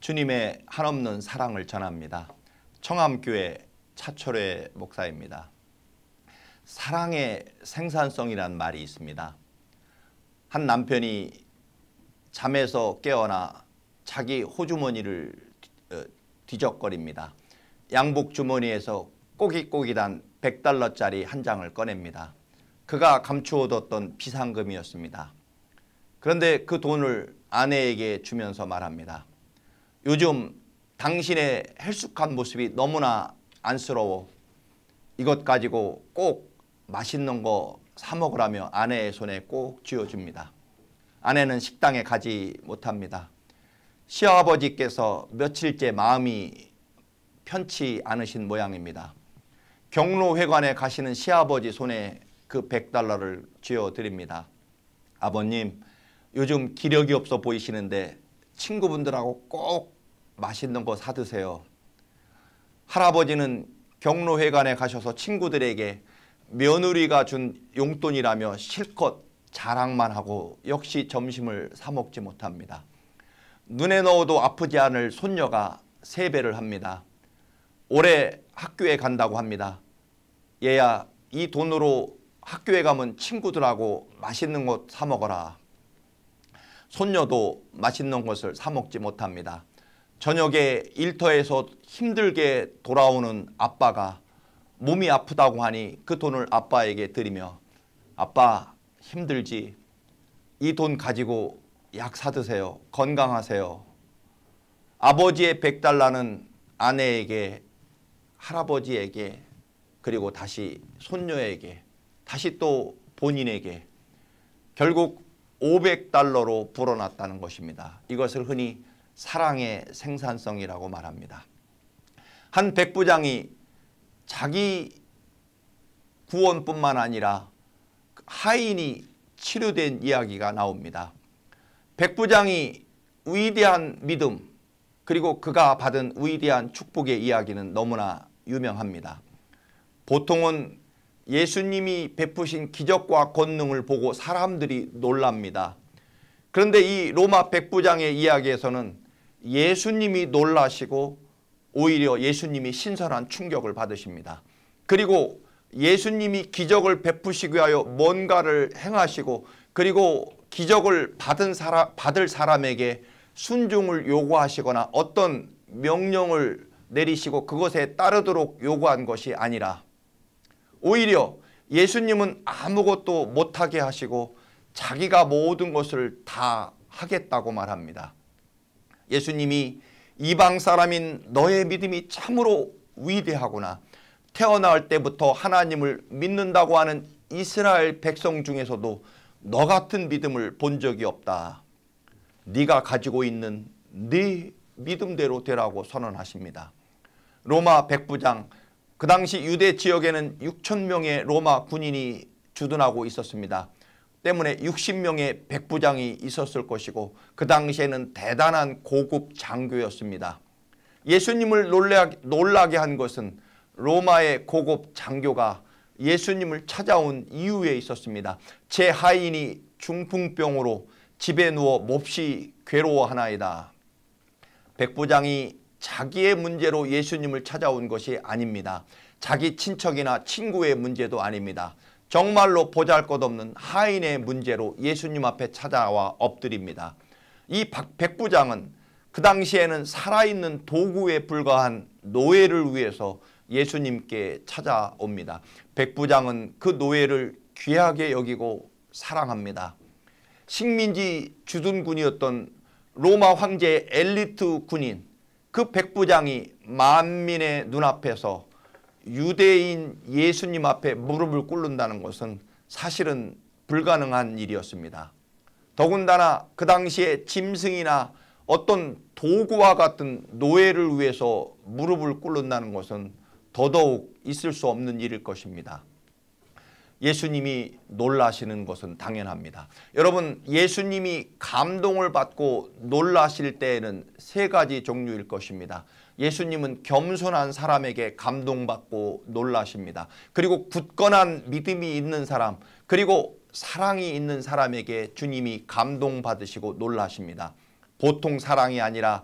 주님의 한없는 사랑을 전합니다. 청암교회 차철회 목사입니다. 사랑의 생산성이란 말이 있습니다. 한 남편이 잠에서 깨어나 자기 호주머니를 뒤적거립니다. 양복 주머니에서 꼬깃꼬깃한 $100짜리 한 장을 꺼냅니다. 그가 감추어뒀던 비상금이었습니다. 그런데 그 돈을 아내에게 주면서 말합니다. 요즘 당신의 헬쑥한 모습이 너무나 안쓰러워. 이것 가지고 꼭 맛있는 거 사 먹으라며 아내의 손에 꼭 쥐어줍니다. 아내는 식당에 가지 못합니다. 시아버지께서 며칠째 마음이 편치 않으신 모양입니다. 경로회관에 가시는 시아버지 손에 그 $100를 쥐어드립니다. 아버님, 요즘 기력이 없어 보이시는데 친구분들하고 꼭 맛있는 거 사드세요. 할아버지는 경로회관에 가셔서 친구들에게 며느리가 준 용돈이라며 실컷 자랑만 하고 역시 점심을 사 먹지 못합니다. 눈에 넣어도 아프지 않을 손녀가 세배를 합니다. 올해 학교에 간다고 합니다. 얘야, 이 돈으로 학교에 가면 친구들하고 맛있는 것 사 먹어라. 손녀도 맛있는 것을 사 먹지 못합니다. 저녁에 일터에서 힘들게 돌아오는 아빠가 몸이 아프다고 하니 그 돈을 아빠에게 드리며 아빠 힘들지? 이 돈 가지고 약 사드세요. 건강하세요. 아버지의 $100는 아내에게, 할아버지에게, 그리고 다시 손녀에게, 다시 또 본인에게 결국 $500로 불어났다는 것입니다. 이것을 흔히 사랑의 생산성이라고 말합니다. 한 백부장이 자기 구원뿐만 아니라 하인이 치료된 이야기가 나옵니다. 백부장이 위대한 믿음 그리고 그가 받은 위대한 축복의 이야기는 너무나 유명합니다. 보통은 예수님이 베푸신 기적과 권능을 보고 사람들이 놀랍니다. 그런데 이 로마 백부장의 이야기에서는 예수님이 놀라시고 오히려 예수님이 신선한 충격을 받으십니다. 그리고 예수님이 기적을 베푸시기 위하여 뭔가를 행하시고 그리고 기적을 받을 사람에게 순종을 요구하시거나 어떤 명령을 내리시고 그것에 따르도록 요구한 것이 아니라 오히려 예수님은 아무것도 못하게 하시고 자기가 모든 것을 다 하겠다고 말합니다. 예수님이 이방 사람인 너의 믿음이 참으로 위대하구나. 태어날 때부터 하나님을 믿는다고 하는 이스라엘 백성 중에서도 너 같은 믿음을 본 적이 없다. 네가 가지고 있는 네 믿음대로 되라고 선언하십니다. 로마 백부장, 그 당시 유대 지역에는 6,000명의 로마 군인이 주둔하고 있었습니다. 때문에 60명의 백부장이 있었을 것이고 그 당시에는 대단한 고급 장교였습니다. 예수님을 놀라게 한 것은 로마의 고급 장교가 예수님을 찾아온 이유에 있었습니다. 제 하인이 중풍병으로 집에 누워 몹시 괴로워하나이다. 백부장이 자기의 문제로 예수님을 찾아온 것이 아닙니다. 자기 친척이나 친구의 문제도 아닙니다. 정말로 보잘것없는 하인의 문제로 예수님 앞에 찾아와 엎드립니다. 이 백부장은 그 당시에는 살아있는 도구에 불과한 노예를 위해서 예수님께 찾아옵니다. 백부장은 그 노예를 귀하게 여기고 사랑합니다. 식민지 주둔군이었던 로마 황제의 엘리트 군인 그 백부장이 만민의 눈앞에서 유대인 예수님 앞에 무릎을 꿇는다는 것은 사실은 불가능한 일이었습니다. 더군다나 그 당시에 짐승이나 어떤 도구와 같은 노예를 위해서 무릎을 꿇는다는 것은 더더욱 있을 수 없는 일일 것입니다. 예수님이 놀라시는 것은 당연합니다. 여러분, 예수님이 감동을 받고 놀라실 때에는 세 가지 종류일 것입니다. 예수님은 겸손한 사람에게 감동받고 놀라십니다. 그리고 굳건한 믿음이 있는 사람, 그리고 사랑이 있는 사람에게 주님이 감동받으시고 놀라십니다. 보통 사랑이 아니라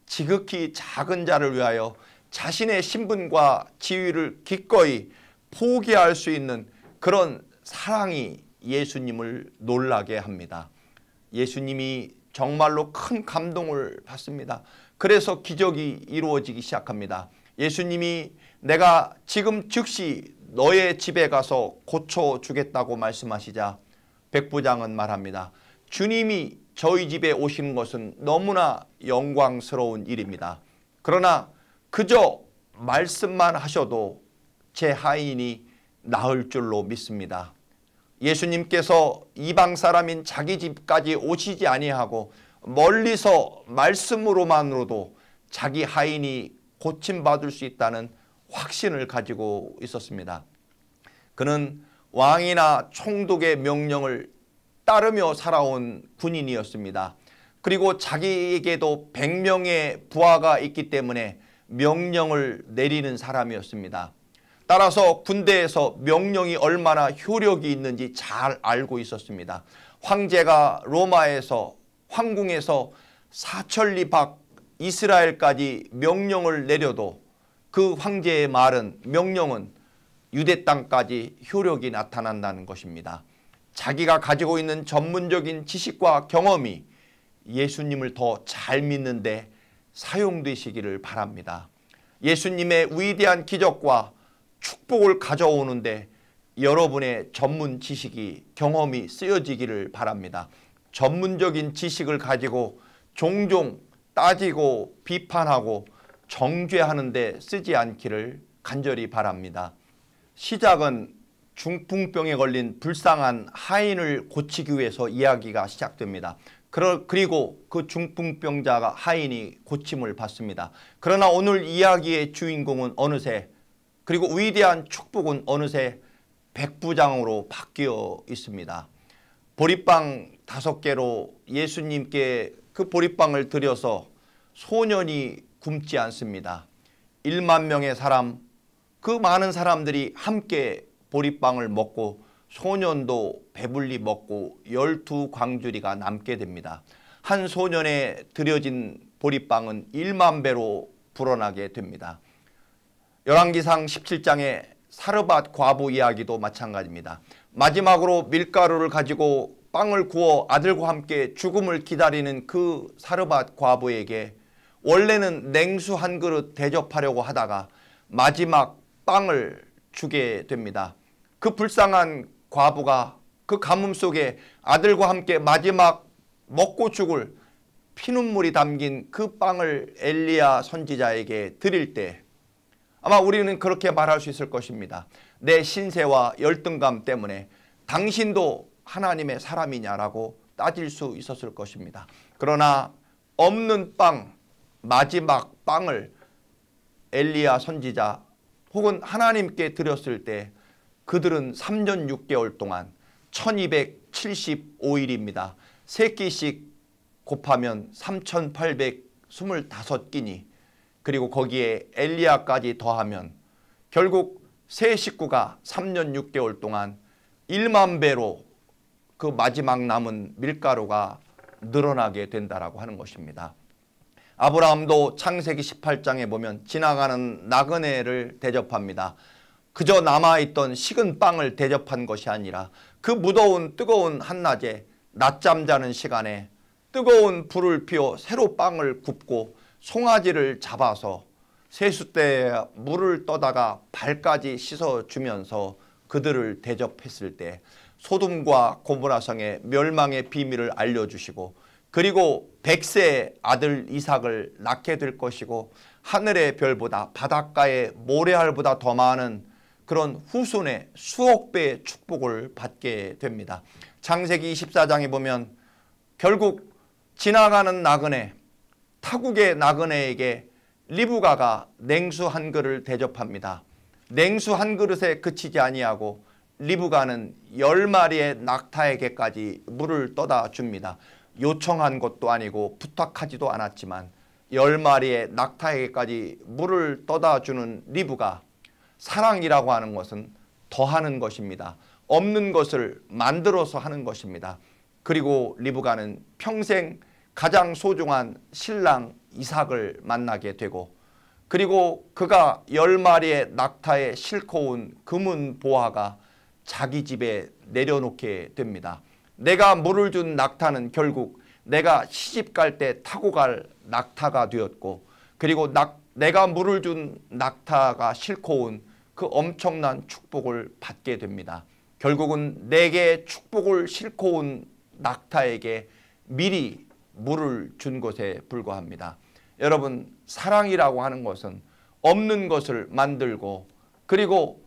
지극히 작은 자를 위하여 자신의 신분과 지위를 기꺼이 포기할 수 있는 그런 사랑이 예수님을 놀라게 합니다. 예수님이 정말로 큰 감동을 받습니다. 그래서 기적이 이루어지기 시작합니다. 예수님이 내가 지금 즉시 너의 집에 가서 고쳐주겠다고 말씀하시자 백부장은 말합니다. 주님이 저희 집에 오시는 것은 너무나 영광스러운 일입니다. 그러나 그저 말씀만 하셔도 제 하인이 나을 줄로 믿습니다. 예수님께서 이방 사람인 자기 집까지 오시지 아니하고 멀리서 말씀으로만으로도 자기 하인이 고침받을 수 있다는 확신을 가지고 있었습니다. 그는 왕이나 총독의 명령을 따르며 살아온 군인이었습니다. 그리고 자기에게도 100명의 부하가 있기 때문에 명령을 내리는 사람이었습니다. 따라서 군대에서 명령이 얼마나 효력이 있는지 잘 알고 있었습니다. 황제가 로마에서 황궁에서 사천리 밖 이스라엘까지 명령을 내려도 그 황제의 말은 명령은 유대 땅까지 효력이 나타난다는 것입니다. 자기가 가지고 있는 전문적인 지식과 경험이 예수님을 더 잘 믿는데 사용되시기를 바랍니다. 예수님의 위대한 기적과 축복을 가져오는데 여러분의 전문 지식이 경험이 쓰여지기를 바랍니다. 전문적인 지식을 가지고 종종 따지고 비판하고 정죄하는 데 쓰지 않기를 간절히 바랍니다. 시작은 중풍병에 걸린 불쌍한 하인을 고치기 위해서 이야기가 시작됩니다. 그리고 그 중풍병자가 하인이 고침을 받습니다. 그러나 오늘 이야기의 주인공은 어느새 그리고 위대한 축복은 어느새 백부장으로 바뀌어 있습니다. 보리빵 5개로 예수님께 그 보리빵을 드려서 소년이 굶지 않습니다. 1만 명의 사람, 그 많은 사람들이 함께 보리빵을 먹고 소년도 배불리 먹고 12광주리가 남게 됩니다. 한 소년에 드려진 보리빵은 1만 배로 불어나게 됩니다. 열왕기상 17장의 사르밧 과부 이야기도 마찬가지입니다. 마지막으로 밀가루를 가지고 빵을 구워 아들과 함께 죽음을 기다리는 그 사르밧 과부에게 원래는 냉수 한 그릇 대접하려고 하다가 마지막 빵을 주게 됩니다. 그 불쌍한 과부가 그 가뭄 속에 아들과 함께 마지막 먹고 죽을 피눈물이 담긴 그 빵을 엘리야 선지자에게 드릴 때 아마 우리는 그렇게 말할 수 있을 것입니다. 내 신세와 열등감 때문에 당신도 하나님의 사람이냐라고 따질 수 있었을 것입니다. 그러나 없는 빵, 마지막 빵을 엘리야 선지자 혹은 하나님께 드렸을 때 그들은 3년 6개월 동안 1275일입니다. 3끼씩 곱하면 3825끼니 그리고 거기에 엘리야까지 더하면 결국 세 식구가 3년 6개월 동안 1만 배로 그 마지막 남은 밀가루가 늘어나게 된다라고 하는 것입니다. 아브라함도 창세기 18장에 보면 지나가는 나그네를 대접합니다. 그저 남아있던 식은 빵을 대접한 것이 아니라 그 무더운 뜨거운 한낮에 낮잠 자는 시간에 뜨거운 불을 피워 새로 빵을 굽고 송아지를 잡아서 세숫대에 물을 떠다가 발까지 씻어주면서 그들을 대접했을 때 소돔과 고모라 성의 멸망의 비밀을 알려주시고 그리고 100세의 아들 이삭을 낳게 될 것이고 하늘의 별보다 바닷가의 모래알보다 더 많은 그런 후손의 수억 배의 축복을 받게 됩니다. 창세기 24장에 보면 결국 지나가는 나그네, 타국의 나그네에게 리브가가 냉수 한 그릇을 대접합니다. 냉수 한 그릇에 그치지 아니하고 리브가는 10마리의 낙타에게까지 물을 떠다 줍니다. 요청한 것도 아니고 부탁하지도 않았지만 10마리의 낙타에게까지 물을 떠다 주는 리브가 사랑이라고 하는 것은 더하는 것입니다. 없는 것을 만들어서 하는 것입니다. 그리고 리브가는 평생 가장 소중한 신랑 이삭을 만나게 되고, 그리고 그가 10마리의 낙타에 싣고 온 금은 보화가 자기 집에 내려놓게 됩니다. 내가 물을 준 낙타는 결국 내가 시집갈 때 타고 갈 낙타가 되었고, 그리고 내가 물을 준 낙타가 싣고 온 그 엄청난 축복을 받게 됩니다. 결국은 내게 축복을 싣고 온 낙타에게 미리 물을 준 것에 불과합니다. 여러분, 사랑이라고 하는 것은 없는 것을 만들고 그리고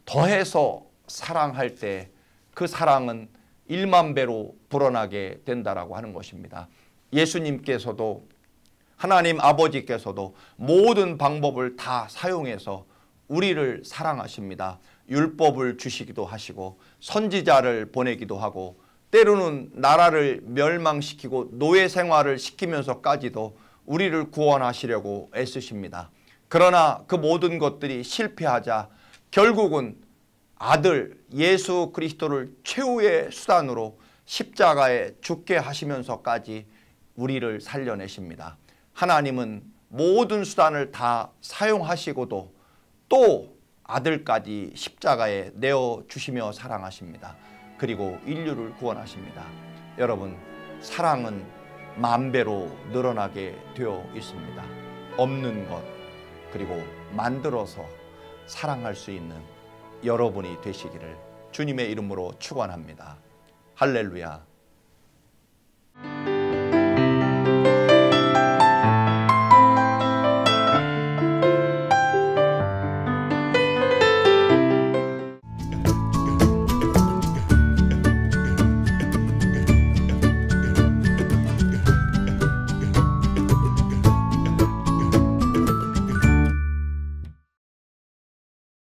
더해서 사랑할 때 그 사랑은 1만 배로 불어나게 된다라고 하는 것입니다. 예수님께서도, 하나님 아버지께서도 모든 방법을 다 사용해서 우리를 사랑하십니다. 율법을 주시기도 하시고 선지자를 보내기도 하고 때로는 나라를 멸망시키고 노예 생활을 시키면서까지도 우리를 구원하시려고 애쓰십니다. 그러나 그 모든 것들이 실패하자 결국은 아들 예수 그리스도를 최후의 수단으로 십자가에 죽게 하시면서까지 우리를 살려내십니다. 하나님은 모든 수단을 다 사용하시고도 또 아들까지 십자가에 내어주시며 사랑하십니다. 그리고 인류를 구원하십니다. 여러분, 사랑은 만배로 늘어나게 되어 있습니다. 없는 것 그리고 만들어서 사랑할 수 있는 여러분이 되시기를 주님의 이름으로 축원합니다. 할렐루야.